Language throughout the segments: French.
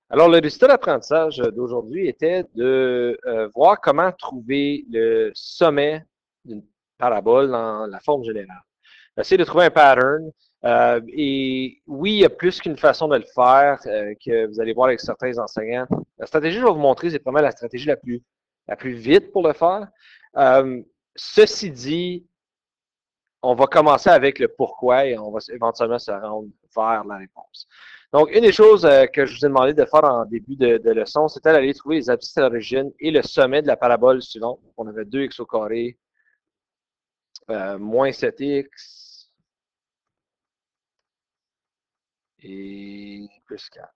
Alors, le résultat d'apprentissage d'aujourd'hui était de voir comment trouver le sommet d'une parabole dans la forme générale. Essayer de trouver un pattern. Et oui, il y a plus qu'une façon de le faire que vous allez voir avec certains enseignants. La stratégie que je vais vous montrer, c'est vraiment la stratégie la plus vite pour le faire. Ceci dit, on va commencer avec le pourquoi et on va éventuellement se rendre vers la réponse. Donc, une des choses que je vous ai demandé de faire en début de leçon, c'était d'aller trouver les abscisses à l'origine et le sommet de la parabole suivante. On avait 2x au carré moins 7x et plus 4.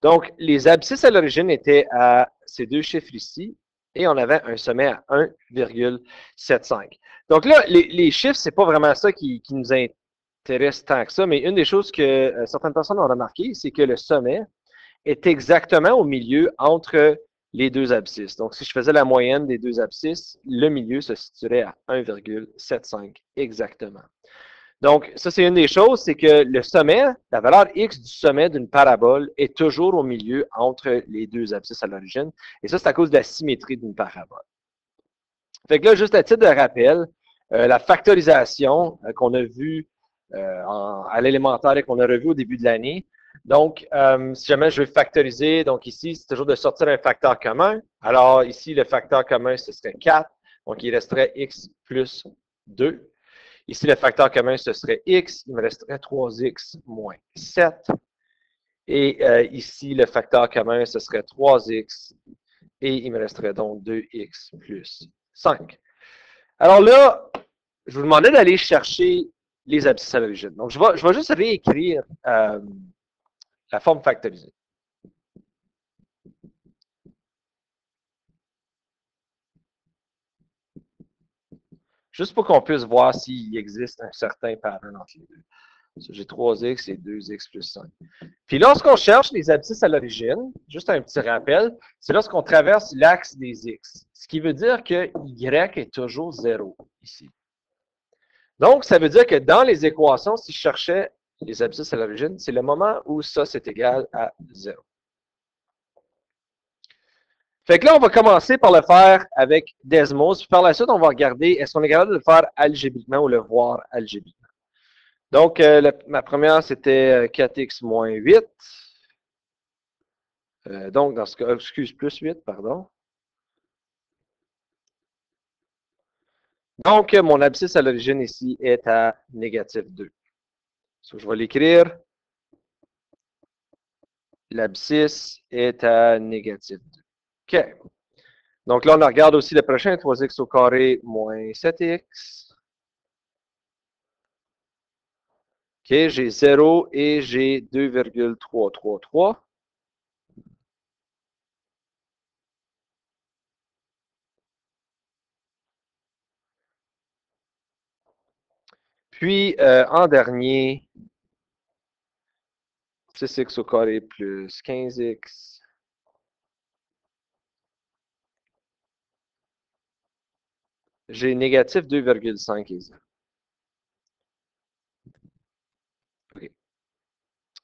Donc, les abscisses à l'origine étaient à ces deux chiffres ici et on avait un sommet à 1,75. Donc là, les chiffres, c'est pas vraiment ça qui nous intéresse tant que ça, mais une des choses que certaines personnes ont remarqué, c'est que le sommet est exactement au milieu entre les deux abscisses. Donc, si je faisais la moyenne des deux abscisses, le milieu se situerait à 1,75 exactement. Donc, ça, c'est une des choses, c'est que le sommet, la valeur x du sommet d'une parabole est toujours au milieu entre les deux abscisses à l'origine. Et ça, c'est à cause de la symétrie d'une parabole. Fait que là, juste à titre de rappel, la factorisation qu'on a vue à l'élémentaire et qu'on a revu au début de l'année. Donc, si jamais je veux factoriser, donc ici, c'est toujours de sortir un facteur commun. Alors, ici, le facteur commun, ce serait 4. Donc, il resterait x plus 2. Ici, le facteur commun, ce serait x. Il me resterait 3x moins 7. Et ici, le facteur commun, ce serait 3x. Et il me resterait donc 2x plus 5. Alors là, je vous demandais d'aller chercher les abscisses à l'origine. Donc, je vais juste réécrire la forme factorisée. Juste pour qu'on puisse voir s'il existe un certain pattern entre les deux. J'ai 3x et 2x plus 5. Puis lorsqu'on cherche les abscisses à l'origine, juste un petit rappel, c'est lorsqu'on traverse l'axe des x. Ce qui veut dire que y est toujours 0 ici. Donc, ça veut dire que dans les équations, si je cherchais les abscisses à l'origine, c'est le moment où ça, c'est égal à 0. Fait que là, on va commencer par le faire avec Desmos. Puis par la suite, on va regarder est-ce qu'on est capable de le faire algébriquement ou le voir algébriquement. Donc, ma première, c'était 4x moins 8. Donc, dans ce cas, excuse, plus 8, pardon. Donc, mon abscisse à l'origine ici est à négatif 2. So, je vais l'écrire. L'abscisse est à négatif 2. OK. Donc là, on regarde aussi le prochain, 3x au carré moins 7x. OK, j'ai 0 et j'ai 2,333. Puis, en dernier, 6x au carré plus 15x. J'ai négatif 2,5 et 0. Okay.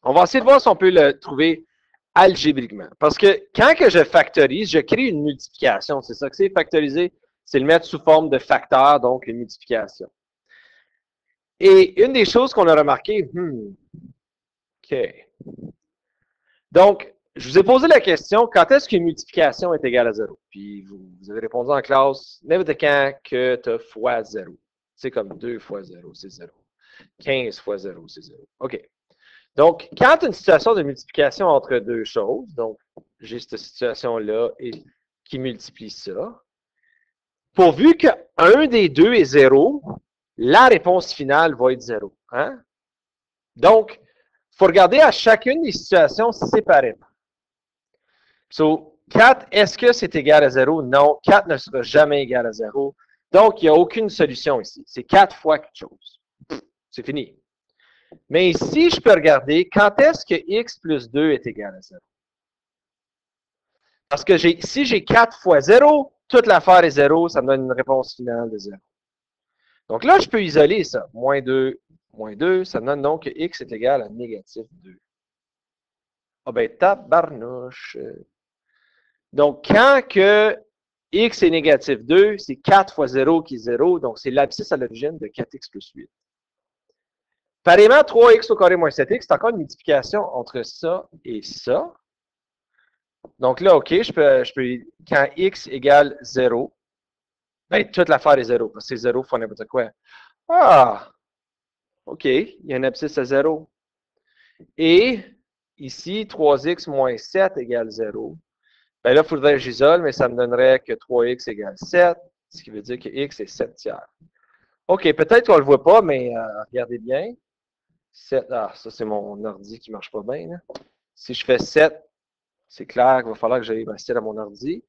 On va essayer de voir si on peut le trouver algébriquement. Parce que quand que je factorise, je crée une multiplication. C'est ça que c'est factoriser, c'est le mettre sous forme de facteur, donc une multiplication. Et une des choses qu'on a remarqué, OK. Donc, je vous ai posé la question, quand est-ce qu'une multiplication est égale à 0? Puis vous avez répondu en classe, n'importe quand que tu as fois 0. C'est comme 2 fois 0, c'est 0. 15 fois 0, c'est 0. OK. Donc, quand tu as une situation de multiplication entre deux choses, donc j'ai cette situation-là et qui multiplie ça, pourvu qu'un des deux est 0, la réponse finale va être 0. Hein? Donc, il faut regarder à chacune des situations séparément. So, 4, est-ce que c'est égal à 0? Non, 4 ne sera jamais égal à 0. Donc, il n'y a aucune solution ici. C'est 4 fois quelque chose. C'est fini. Mais ici, je peux regarder quand est-ce que x plus 2 est égal à 0. Parce que si j'ai 4 fois 0, toute l'affaire est 0, ça me donne une réponse finale de 0. Donc là, je peux isoler ça. Moins 2, ça me donne donc que x est égal à négatif 2. Ah ben, tabarnouche. Donc, quand que x est négatif 2, c'est 4 fois 0 qui est 0, donc c'est l'abscisse à l'origine de 4x plus 8. Pareillement, 3x au carré moins 7x, c'est encore une multiplication entre ça et ça. Donc là, OK, je peux quand x égale 0, ben, toute l'affaire est 0, parce que c'est 0 fois n'importe quoi. Ah, OK, il y a une abscisse à 0. Et ici, 3x moins 7 égale 0. Ben là, il faudrait que j'isole, mais ça me donnerait que 3x égale 7, ce qui veut dire que x est 7 tiers. OK, peut-être qu'on ne le voit pas, mais regardez bien. 7, ah, ça c'est mon ordi qui ne marche pas bien. Là. Si je fais 7, c'est clair qu'il va falloir que j'aille m'assister à mon ordi.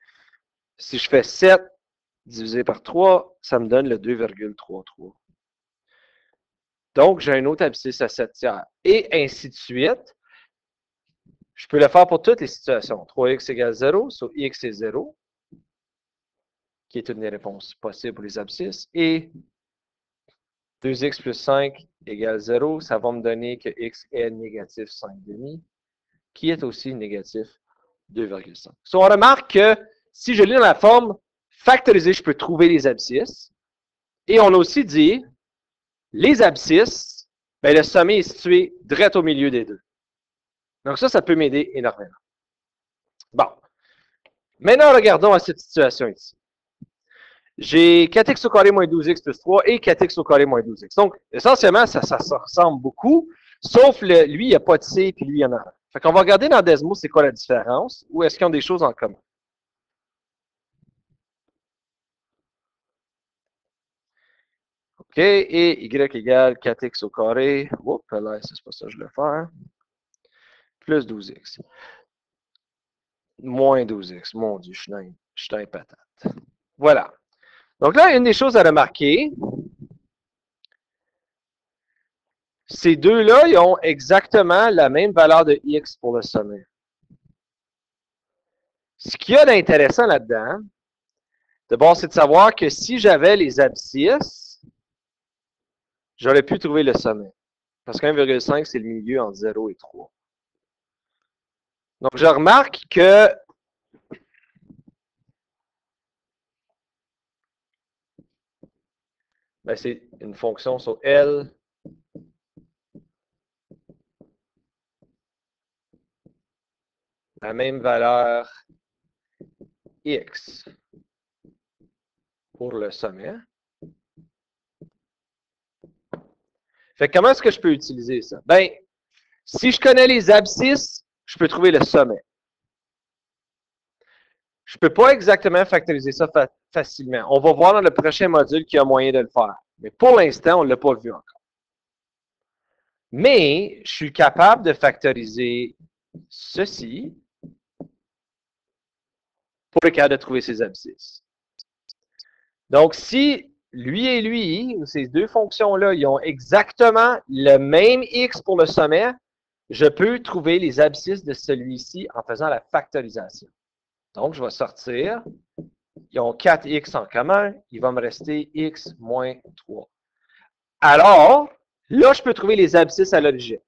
Si je fais 7 divisé par 3, ça me donne le 2,33. Donc, j'ai un autre abscisse à 7 tiers. Et ainsi de suite. Je peux le faire pour toutes les situations. 3x égale 0, soit x est 0, qui est une des réponses possibles pour les abscisses. Et 2x plus 5 égale 0, ça va me donner que x est négatif 5,5, qui est aussi négatif 2,5. So, on remarque que si je lis dans la forme factorisée, je peux trouver les abscisses. Et on a aussi dit, les abscisses, ben, le sommet est situé direct au milieu des deux. Donc ça peut m'aider énormément. Bon. Maintenant, regardons à cette situation ici. J'ai 4x au carré moins 12x plus 3 et 4x au carré moins 12x. Donc, essentiellement, ça ressemble beaucoup, sauf lui, il n'y a pas de C, puis lui, il y en a un. Fait qu'on va regarder dans Desmos, c'est quoi la différence, ou est-ce qu'ils ont des choses en commun. OK, et y égale 4x au carré. Oups, là, c'est pas ça que je voulais faire. Plus 12x. Moins 12x. Mon Dieu, je suis un patate. Voilà. Donc là, une des choses à remarquer, ces deux-là, ils ont exactement la même valeur de x pour le sommet. Ce qu'il y a d'intéressant là-dedans, d'abord, c'est de savoir que si j'avais les abscisses, j'aurais pu trouver le sommet. Parce que 1,5, c'est le milieu entre 0 et 3. Donc, je remarque que ben, c'est une fonction sur L. La même valeur x pour le sommet. Fait que comment est-ce que je peux utiliser ça? Ben, si je connais les abscisses, je peux trouver le sommet. Je ne peux pas exactement factoriser ça facilement. On va voir dans le prochain module qu'il y a moyen de le faire. Mais pour l'instant, on ne l'a pas vu encore. Mais je suis capable de factoriser ceci pour être capable de trouver ces abscisses. Donc, si lui et lui, ces deux fonctions-là, ils ont exactement le même x pour le sommet, je peux trouver les abscisses de celui-ci en faisant la factorisation. Donc, je vais sortir. Ils ont 4x en commun. Il va me rester x moins 3. Alors, là, je peux trouver les abscisses à l'origine.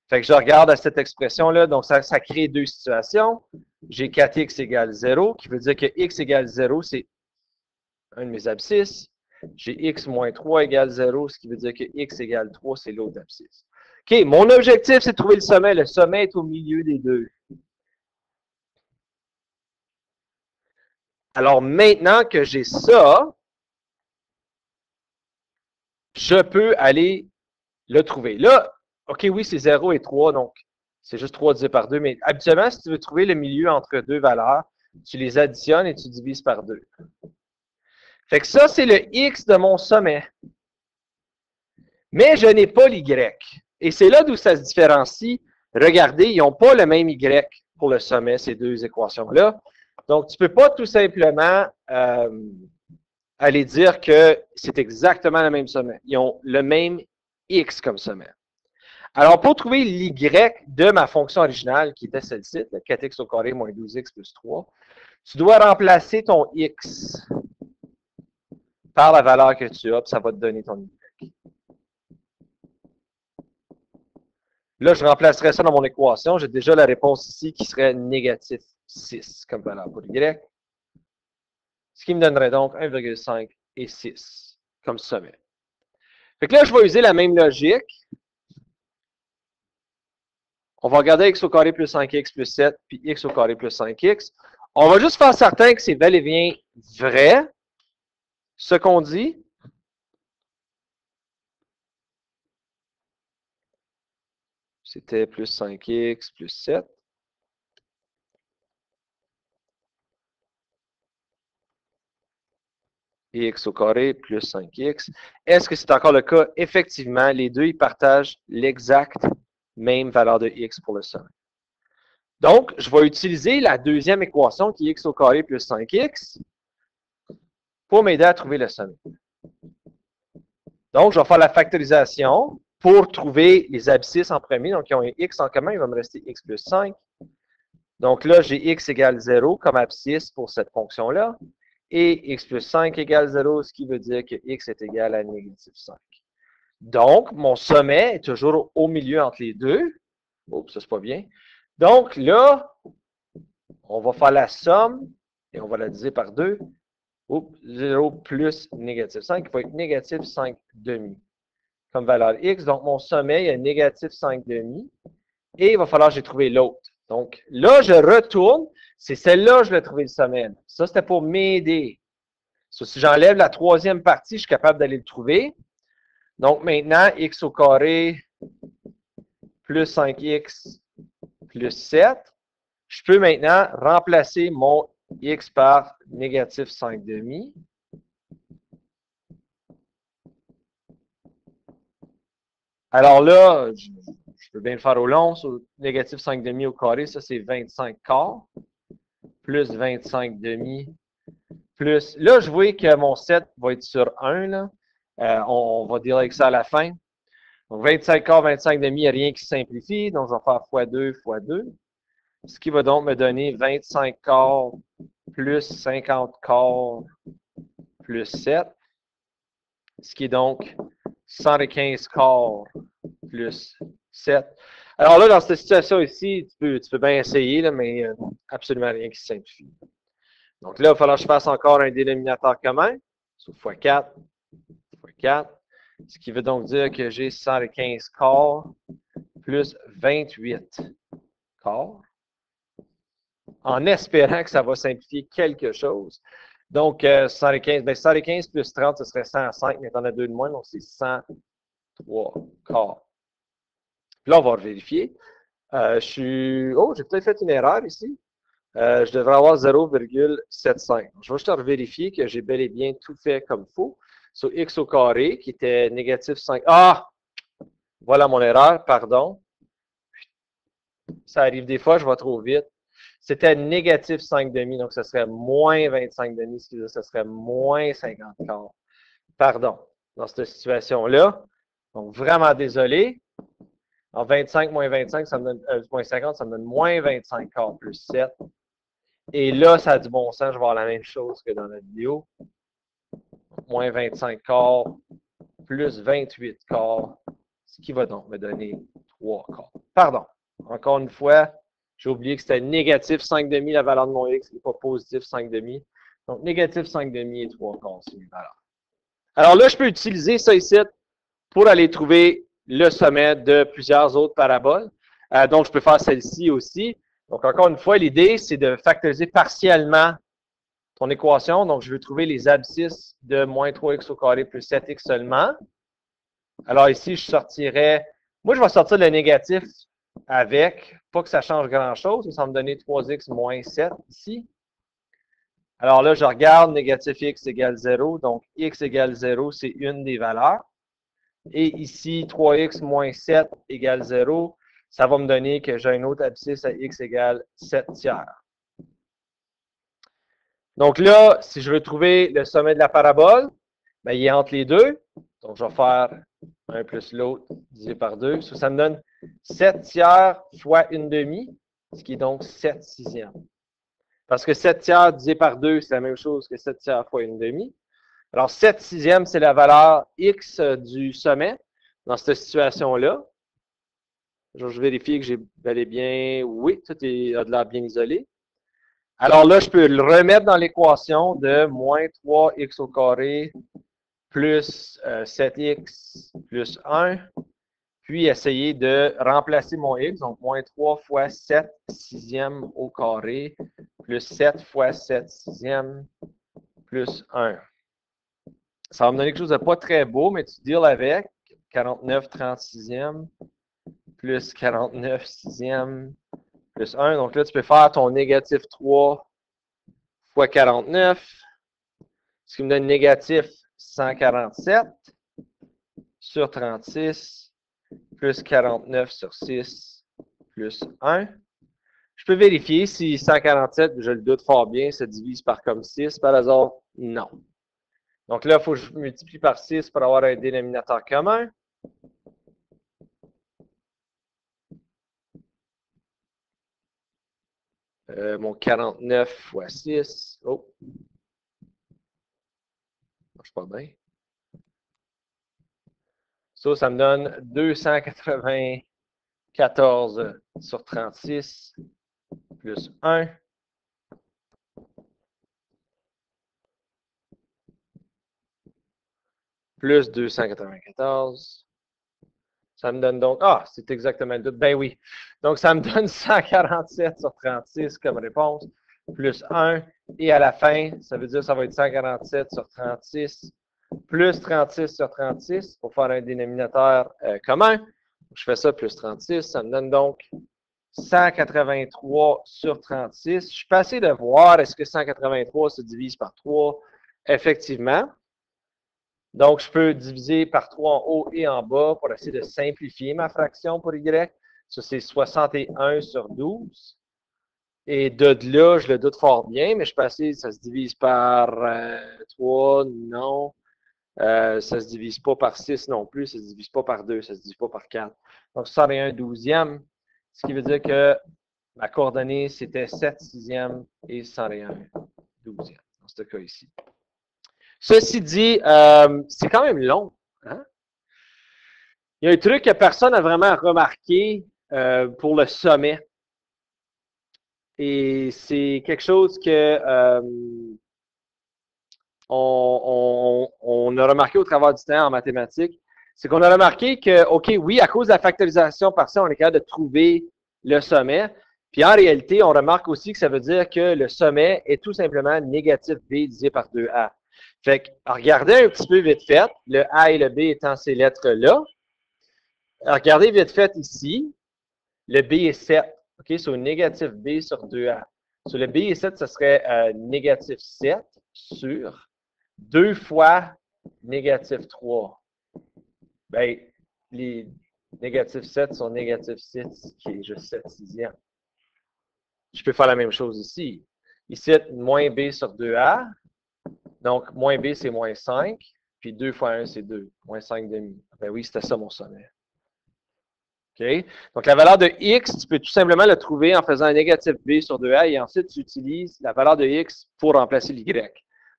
Fait que je regarde à cette expression-là. Donc, ça crée deux situations. J'ai 4x égale 0, qui veut dire que x égale 0, c'est un de mes abscisses. J'ai x moins 3 égale 0, ce qui veut dire que x égale 3, c'est l'autre abscisse. OK, mon objectif, c'est de trouver le sommet. Le sommet est au milieu des deux. Alors, maintenant que j'ai ça, je peux aller le trouver. Là, OK, oui, c'est 0 et 3, donc c'est juste 3 divisé par 2. Mais habituellement, si tu veux trouver le milieu entre deux valeurs, tu les additionnes et tu divises par 2. Fait que ça, c'est le x de mon sommet. Mais je n'ai pas l'y. Et c'est là d'où ça se différencie. Regardez, ils n'ont pas le même y pour le sommet, ces deux équations-là. Donc, tu ne peux pas tout simplement aller dire que c'est exactement le même sommet. Ils ont le même x comme sommet. Alors, pour trouver l'y de ma fonction originale, qui était celle-ci, 4x au carré moins 12x plus 3, tu dois remplacer ton x par la valeur que tu as, puis ça va te donner ton y. Là, je remplacerai ça dans mon équation. J'ai déjà la réponse ici qui serait négatif 6 comme valeur pour Y. Ce qui me donnerait donc 1,5 et 6 comme sommet. Fait que là, je vais user la même logique. On va regarder x au carré plus 5x plus 7, puis x au carré plus 5x. On va juste faire certain que c'est bel et bien vrai, ce qu'on dit. C'était plus 5x plus 7. Et x au carré plus 5x. Est-ce que c'est encore le cas? Effectivement, les deux, ils partagent l'exacte même valeur de x pour le sommet. Donc, je vais utiliser la deuxième équation qui est x au carré plus 5x pour m'aider à trouver le sommet. Donc, je vais faire la factorisation pour trouver les abscisses en premier. Donc, ils ont un x en commun, il va me rester x plus 5. Donc là, j'ai x égale 0 comme abscisse pour cette fonction-là. Et x plus 5 égale 0, ce qui veut dire que x est égal à négatif 5. Donc, mon sommet est toujours au milieu entre les deux. Oups, ça c'est pas bien. Donc là, on va faire la somme et on va la diviser par 2. Oups, 0 plus négatif 5, il va être négatif 5 demi comme valeur x. Donc, mon sommet est négatif 5 demi. Et il va falloir que j'ai trouvé l'autre. Donc, là, je retourne. C'est celle-là que je vais trouver le sommet. Ça, c'était pour m'aider. Si j'enlève la troisième partie, je suis capable d'aller le trouver. Donc, maintenant, x au carré plus 5x plus 7. Je peux maintenant remplacer mon x par négatif 5 demi. Alors là, je peux bien le faire au long. Sur négatif 5 demi au carré, ça c'est 25 quarts. Plus 25 demi. Plus, là, je vois que mon 7 va être sur 1. Là. On va dire avec ça à la fin. Donc, 25 quarts, 25 demi, il n'y a rien qui se simplifie. Donc, je vais faire x2, x2. Ce qui va donc me donner 25 quarts plus 50 quarts plus 7. Ce qui est donc 115 quarts plus 7. Alors là, dans cette situation ici, tu peux bien essayer, là, mais absolument rien qui se simplifie. Donc là, il va falloir que je fasse encore un dénominateur commun. Sur x4, x4. Ce qui veut donc dire que j'ai 115 quarts plus 28 quarts. En espérant que ça va simplifier quelque chose. Donc, 115, ben 115 plus 30, ce serait 105, mais tu en as deux de moins, donc c'est 103 quarts. Là, on va vérifier. Oh, j'ai peut-être fait une erreur ici. Je devrais avoir 0,75. Je vais juste vérifier que j'ai bel et bien tout fait comme il faut. Sur x au carré, qui était négatif 5. Ah! Voilà mon erreur, pardon. Ça arrive des fois, je vais trop vite. C'était négatif 5 demi, donc ce serait moins 25 demi, excusez, ce serait moins 50 quarts. Pardon, dans cette situation-là. Donc, vraiment désolé. En 25 moins 25, ça me donne, moins 50, ça me donne moins 25 quarts plus 7. Et là, ça a du bon sens, je vais avoir la même chose que dans la vidéo. Moins 25 quarts plus 28 quarts, ce qui va donc me donner 3 quarts. Pardon, encore une fois, j'ai oublié que c'était négatif 5 demi la valeur de mon x, et pas positif 5 demi. Donc, négatif 5 demi et 3 quarts, c'est une valeur. Alors là, je peux utiliser ça ici pour aller trouver le sommet de plusieurs autres paraboles. Donc, je peux faire celle-ci aussi. Donc, encore une fois, l'idée, c'est de factoriser partiellement ton équation. Donc, je veux trouver les abscisses de moins 3x au carré plus 7x seulement. Alors ici, je sortirais... Moi, je vais sortir le négatif avec, pas que ça change grand-chose, mais ça va me donner 3x moins 7 ici. Alors là, je regarde, négatif x égale 0. Donc, x égale 0, c'est une des valeurs. Et ici, 3x moins 7 égale 0. Ça va me donner que j'ai un autre abscisse à x égale 7 tiers. Donc là, si je veux trouver le sommet de la parabole, ben, il est entre les deux. Donc, je vais faire 1 plus l'autre divisé par 2. Ça me donne 7 tiers fois une demi, ce qui est donc 7 sixièmes. Parce que 7 tiers divisé par 2, c'est la même chose que 7 tiers fois une demi. Alors, 7 sixièmes, c'est la valeur x du sommet dans cette situation-là. Je vérifie que j'ai bel et bien... Oui, tout a de l'air bien isolé. Alors là, je peux le remettre dans l'équation de moins 3x au carré plus 7x plus 1, puis essayer de remplacer mon x, donc moins 3 fois 7 sixième au carré plus 7 fois 7 sixième plus 1. Ça va me donner quelque chose de pas très beau, mais tu deals avec 49 36e plus 49 sixième plus 1. Donc là, tu peux faire ton négatif 3 fois 49, ce qui me donne négatif 147 sur 36 plus 49 sur 6 plus 1. Je peux vérifier si 147, je le doute fort bien, se divise par comme 6 par hasard. Non. Donc là, il faut que je multiplie par 6 pour avoir un dénominateur commun. Mon 49 fois 6. Oh. Ça marche pas bien. Ça me donne 294 sur 36 plus 1. Plus 294. Ça me donne donc... Ah, c'est exactement le double. Ben oui. Donc, ça me donne 147 sur 36 comme réponse, plus 1. Et à la fin, ça veut dire que ça va être 147 sur 36, plus 36 sur 36 pour faire un dénominateur commun. Je fais ça, plus 36. Ça me donne donc 183 sur 36. Je suis passé de voir est-ce que 183 se divise par 3. Effectivement. Donc, je peux diviser par 3 en haut et en bas pour essayer de simplifier ma fraction pour Y. Ça, c'est 61 sur 12. Et de là, je le doute fort bien, mais je peux essayer, ça se divise par 3, non. Ça ne se divise pas par 6 non plus, ça ne se divise pas par 2, ça ne se divise pas par 4. Donc, 61 douzième, ce qui veut dire que ma coordonnée, c'était 7 sixième et 101 douzième, dans ce cas ici. Ceci dit, c'est quand même long. Hein? Il y a un truc que personne n'a vraiment remarqué pour le sommet. Et c'est quelque chose que on a remarqué au travers du temps en mathématiques. C'est qu'on a remarqué que, OK, oui, à cause de la factorisation partielle, on est capable de trouver le sommet. Puis en réalité, on remarque aussi que ça veut dire que le sommet est tout simplement négatif b divisé par 2a. Fait que, regardez un petit peu vite fait, le A et le B étant ces lettres-là. Regardez vite fait ici, le B est 7. OK, sur négatif B sur 2A. Sur le B est 7, ce serait négatif 7 sur 2 fois négatif 3. Bien, les négatifs 7 sont négatif 6, qui est juste 7 sixième. Je peux faire la même chose ici. Ici, moins B sur 2A. Donc, moins B, c'est moins 5. Puis 2 fois 1, c'est 2. Moins 5 demi. Ben oui, c'était ça mon sommet. OK? Donc, la valeur de x, tu peux tout simplement le trouver en faisant un négatif b sur 2a et ensuite, tu utilises la valeur de x pour remplacer l'y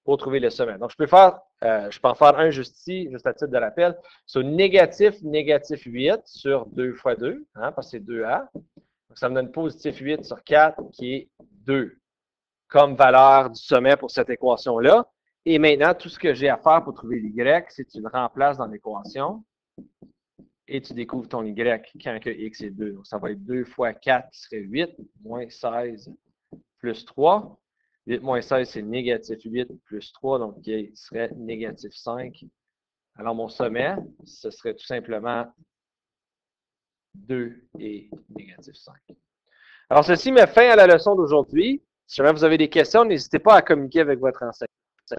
pour trouver le sommet. Donc, je peux en faire un juste ici, juste à titre de rappel. C'est négatif 8 sur 2 fois 2, hein, parce que c'est 2a. Donc, ça me donne positif 8 sur 4, qui est 2, comme valeur du sommet pour cette équation-là. Et maintenant, tout ce que j'ai à faire pour trouver l'y, c'est que tu le remplaces dans l'équation et tu découvres ton y quand que x est 2. Donc, ça va être 2 fois 4 qui serait 8, moins 16 plus 3. 8 moins 16, c'est négatif 8 plus 3, donc qui serait négatif 5. Alors, mon sommet, ce serait tout simplement 2 et négatif 5. Alors, ceci met fin à la leçon d'aujourd'hui. Si jamais vous avez des questions, n'hésitez pas à communiquer avec votre enseignant.